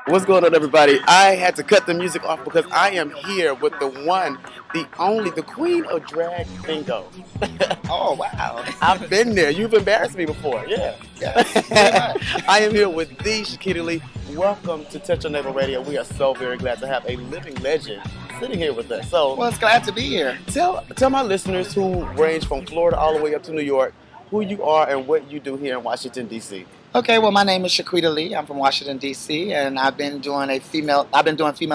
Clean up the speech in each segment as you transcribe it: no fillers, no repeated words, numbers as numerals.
What's going on, everybody? I had to cut the music off because I am here with the one, the only, the queen of drag bingo. Oh, wow. I've been there. You've embarrassed me before. Yeah. Yes, I am here with the Shakita Lee. Welcome to Touch Your Neighbor Radio. We are so very glad to have a living legend sitting here with us. So, well, it's glad to be here. Tell my listeners who range from Florida all the way up to New York who you are and what you do here in Washington, D.C. Okay, well, my name is Shakita Lee. I'm from Washington, D.C., and I've been doing female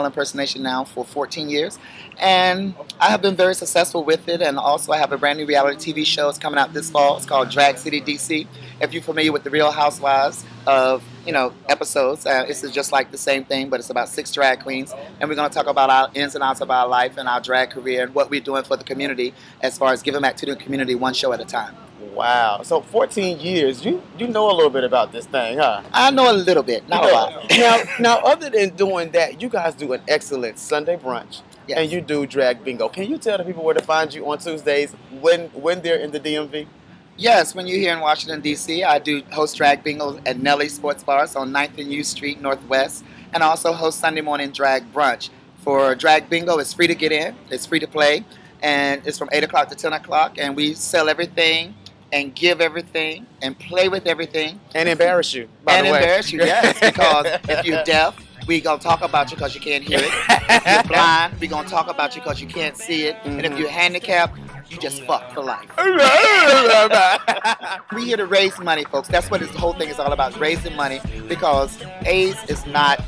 impersonation now for 14 years, and I have been very successful with it, and also I have a brand new reality TV show. It's coming out this fall. It's called Drag City, D.C. If you're familiar with the Real Housewives of, episodes, this is just like the same thing, but it's about 6 drag queens, and we're going to talk about our ins and outs of our life and our drag career and what we're doing for the community as far as giving back to the community one show at a time. Wow. So 14 years, you know a little bit about this thing, huh? I know a little bit, not a lot. Now, other than doing that, you guys do an excellent Sunday brunch. Yes. And you do drag bingo. Can you tell the people where to find you on Tuesdays when they're in the DMV? Yes, when you're here in Washington, D.C., I do host drag bingo at Nelly's Sports Bars on 9th and U Street Northwest, and I also host Sunday morning drag brunch. For drag bingo, it's free to get in, it's free to play, and it's from 8 o'clock to 10 o'clock, and we sell everything and give everything and play with everything. And embarrass you, by the way. And embarrass you, yes, because if you're deaf, we going to talk about you because you can't hear it. If you're blind, we going to talk about you because you can't see it. And if you're handicapped, you just fucked for life. We here to raise money, folks. That's what this whole thing is all about, raising money, because AIDS is not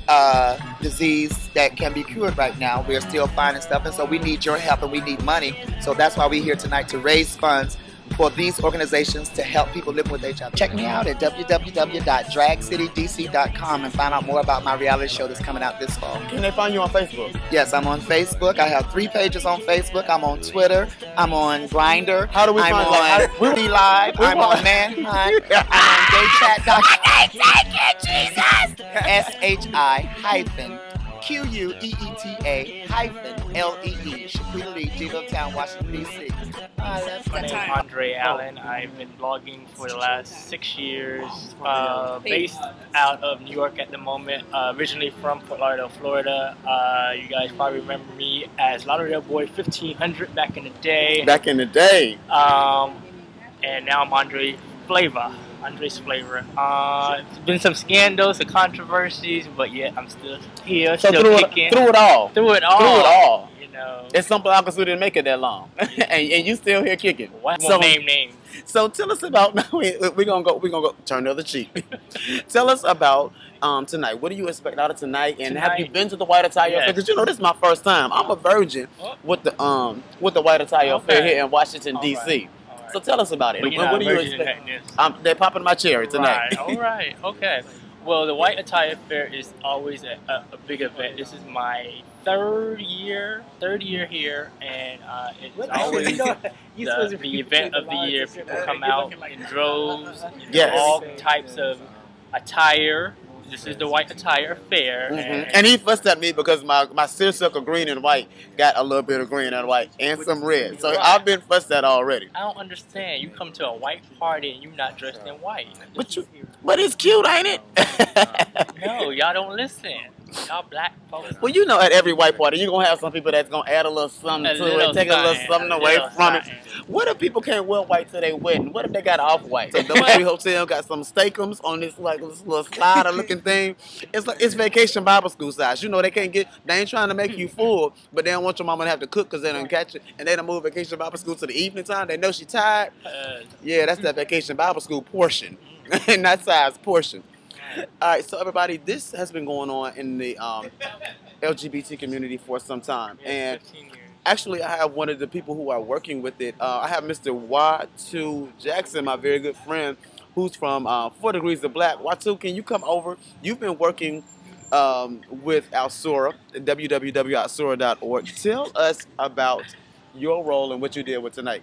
a disease that can be cured right now. We're still finding stuff, and so we need your help and we need money. So that's why we're here tonight, to raise funds for these organizations to help people live with HIV. Check me out at www.dragcitydc.com and find out more about my reality show that's coming out this fall. Can they find you on Facebook? Yes, I'm on Facebook. I have 3 pages on Facebook. I'm on Twitter. I'm on Grindr. How do we find I'm on Be Live. I'm on Manhunt. I'm on GayChat.com. Jesus! SHI-QUEETA-LEE. Shakita Lee, Town, Washington, D.C. My name is Andre Allen. I've been blogging for the last 6 years, based out of New York at the moment, originally from Fort Lauderdale, Florida. You guys probably remember me as Lauderdale Boy 1500 back in the day. Back in the day. And now I'm Andre's Flavor. It's been some scandals, some controversies, but yet I'm still here, so still kicking. Through it all. You know. It's some bloggers who didn't make it that long, and you still here kicking. So name names. So tell us about. We're gonna go turn the other cheek. Tell us about tonight. What do you expect out of tonight? And have you been to the White Attire Affair? Because this is my first time. I'm a virgin with the White Attire Affair here in Washington, D.C. So tell us about it. What do you expect? They're popping my cherry tonight. Right. All right. Okay. Well, the White Attire Affair is always a big event. This is my third year here, and it's always the event of the year. People come out in droves, in all types of attire. This is the White Attire Affair. And he fussed at me because my seersucker green and white got a little bit of green and white and some red. So I've been fussed at already. I don't understand. You come to a white party and you're not dressed in white. But it's cute, ain't it? No, y'all don't listen. Y'all black folks. Well, you know, at every white party, you're going to have some people that's going to add a little something to it, take a little something away from it. What if people can't wear white to their wedding? What if they got off-white? So Double Hotel got some steakums on this little slider-looking thing. It's vacation Bible school size. You know, they ain't trying to make you full, but they don't want your mama to have to cook because they don't catch it, and they don't move vacation Bible school to the evening time. They know she tired. Yeah, that's that vacation Bible school portion, and that size portion. All right, so everybody, this has been going on in the LGBT community for some time, and actually, I have one of the people who are working with it. I have Mr. Watu Jackson, my very good friend, who's from 4 Degrees of Black. Watu, can you come over? You've been working with Alsura, www.alsura.org. Tell us about your role and what you did with tonight.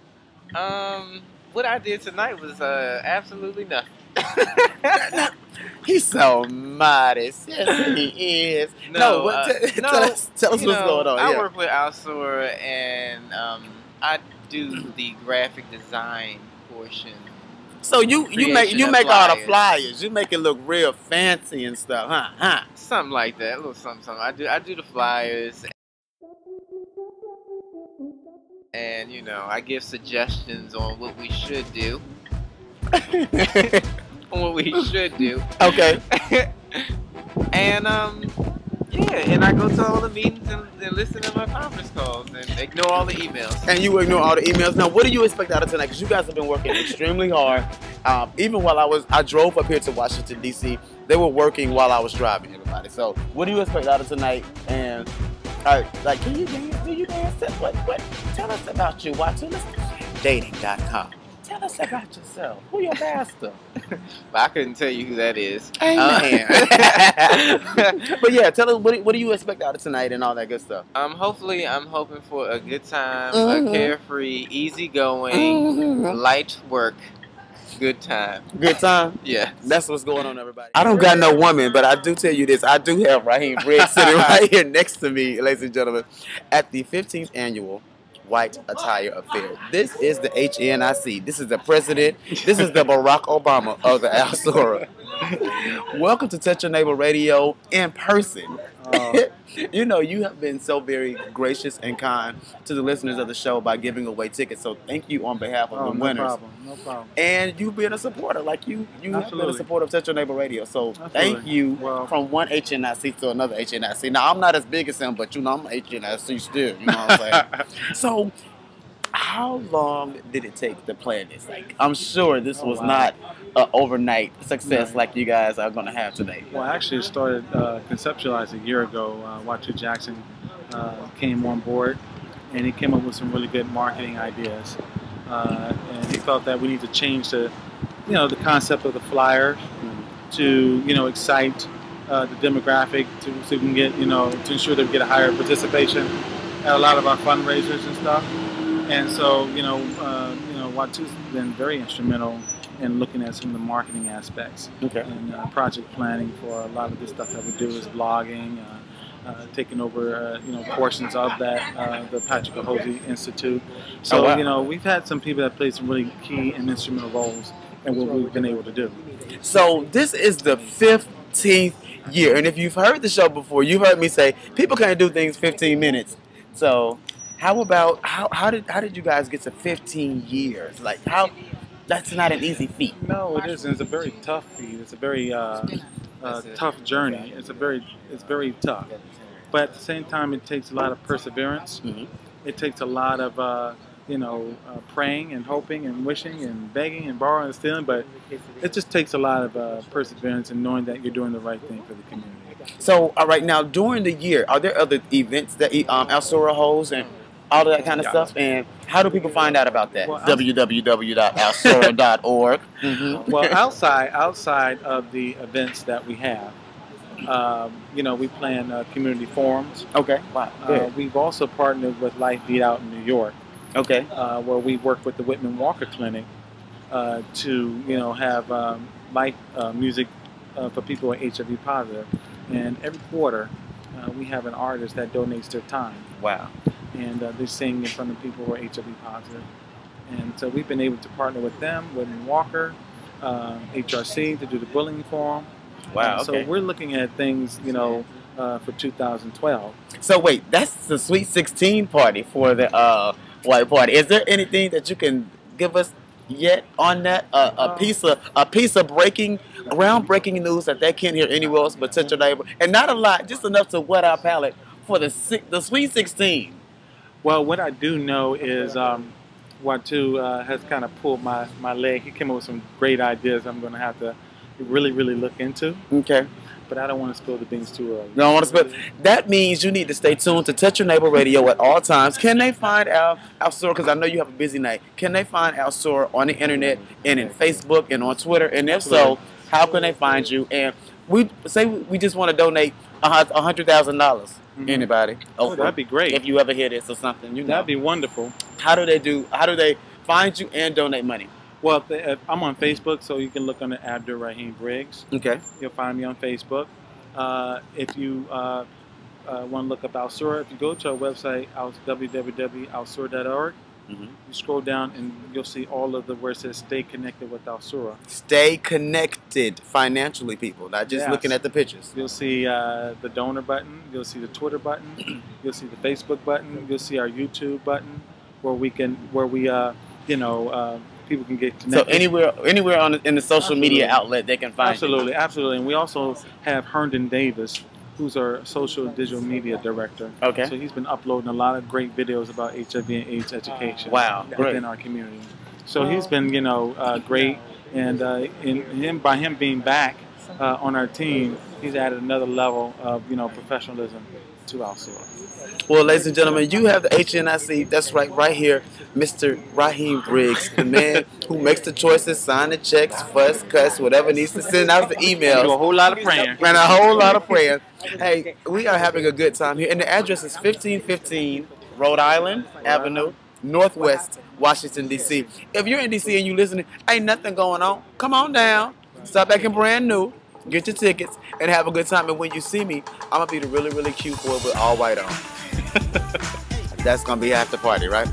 What I did tonight was absolutely nothing. He's so modest. Yes, he is. Tell us what's going on. I work with Alsura, and I do the graphic design portion So you make all the flyers. You make it look real fancy and stuff, huh? Something like that. A little something. I do the flyers. And, you know, I give suggestions on what we should do. Okay. And, yeah, and I go to all the meetings and listen to my conference calls and ignore all the emails. And you ignore all the emails. Now, what do you expect out of tonight? Because you guys have been working extremely hard. Even while I drove up here to Washington, D.C., they were working while I was driving, everybody. So, what do you expect out of tonight? And like, can you dance? Do you dance? What? Tell us about you. Watch it. Dating.com. Tell us about yourself. Who your pastor? I couldn't tell you who that is. Amen. But yeah, tell us what do you expect out of tonight and all that good stuff. I'm hoping for a good time, a carefree, easygoing, light work. Good time. Good time? Yeah. That's what's going on, everybody. I don't got no woman, but I do tell you this. I do have Raheem Briggs sitting right here next to me, ladies and gentlemen, at the 15th annual White Attire Affair. This is the HNIC. This is the president. This is the Barack Obama of the Affir. Welcome to Touch Your Neighbor Radio in person. You know, you have been so very gracious and kind to the listeners of the show by giving away tickets. So thank you on behalf of the winners. No problem. And you being a supporter, like you have been a supporter of Touch Your Neighbor Radio. So thank you from one HNIC to another HNIC. Now, I'm not as big as him, but you know, I'm an HNIC still. You know what I'm saying? So how long did it take to plan this? Like, I'm sure this was not an overnight success like you guys are going to have today. Well, actually, it started conceptualized a year ago. Watu Jackson came on board, and he came up with some really good marketing ideas. And he felt that we need to change the concept of the flyer to, excite the demographic so we can get, to ensure that we get a higher participation at a lot of our fundraisers and stuff. And so, Watu's been very instrumental in looking at some of the marketing aspects and project planning for a lot of the stuff that we do is blogging, taking over, portions of that, the Patrick Ahosey Institute. So, we've had some people that played some really key and instrumental roles in what we've been able to do. So this is the 15th year, and if you've heard the show before, you've heard me say people can't do things 15 minutes. So how did you guys get to 15 years? Like, that's not an easy feat. No, it isn't. It's a very tough feat. It's a very tough journey. It's very tough. But at the same time, it takes a lot of perseverance. It takes a lot of praying and hoping and wishing and begging and borrowing and stealing. But it just takes a lot of perseverance and knowing that you're doing the right thing for the community. So, all right, now during the year, are there other events that Alsura holds and all of that kind of stuff? And how do people find out about that? Well, www.alsura.org. Well, outside of the events that we have, we plan community forums. Okay. Wow. We've also partnered with Life Beat Out in New York. Okay. Where we work with the Whitman Walker Clinic to have life music for people who are HIV positive. And every quarter, we have an artist that donates their time. Wow. And they sing in front of people who are HIV positive. And so we've been able to partner with them, Whitman Walker, HRC to do the bullying forum. Wow. Okay. So we're looking at things, for 2012. So wait, that's the Sweet 16 party for the White Party. Is there anything that you can give us yet on that? A piece of groundbreaking news that they can't hear anywhere else but Touch Your Neighbor, and not a lot, just enough to whet our palate for the Sweet 16. Well, what I do know is Watu has kind of pulled my leg. He came up with some great ideas I'm going to have to really look into. Okay. But I don't want to spill the beans too early. You don't want to spill. That means you need to stay tuned to Touch Your Neighbor Radio at all times. Can they find Alsura? Because I know you have a busy night. Can they find Alsura on the internet and in Facebook and on Twitter? And if so, how can they find you? And we just want to donate $100,000. Anybody? Oh, that'd be great. If you ever hear this or something, that'd be wonderful. How do they find you and donate money? Well, I'm on Facebook, so you can look under Abdur Raheem Briggs. Okay. You'll find me on Facebook. If you want to look up Alsura, if you go to our website, www.alsura.org, You scroll down and you'll see all of the where it says "Stay connected with Affir." Stay connected financially, people, not just looking at the pictures. You'll see the donor button. You'll see the Twitter button. You'll see the Facebook button. You'll see our YouTube button, where we people can get connected. So anywhere in the social media outlet they can find Absolutely, absolutely. And we also have Herndon Davis, who's our social digital media director. Okay. So he's been uploading a lot of great videos about HIV and AIDS education within our community. So he's been, great. And by him being back on our team, he's added another level of, professionalism to our store. Well, ladies and gentlemen, you have the HNIC, that's right here, Mr. Raheem Briggs, the man who makes the choices, sign the checks, fuss, cuss, whatever needs to send out the emails. Do a whole lot of praying. And a whole lot of praying. Hey, we are having a good time here. And the address is 1515 Rhode Island Avenue, Northwest, Washington, D.C. If you're in D.C. and you listening, ain't nothing going on, come on down, stop back in brand new, get your tickets, and have a good time. And when you see me, I'm going to be the really, really cute boy with all white on. That's going to be after party, right?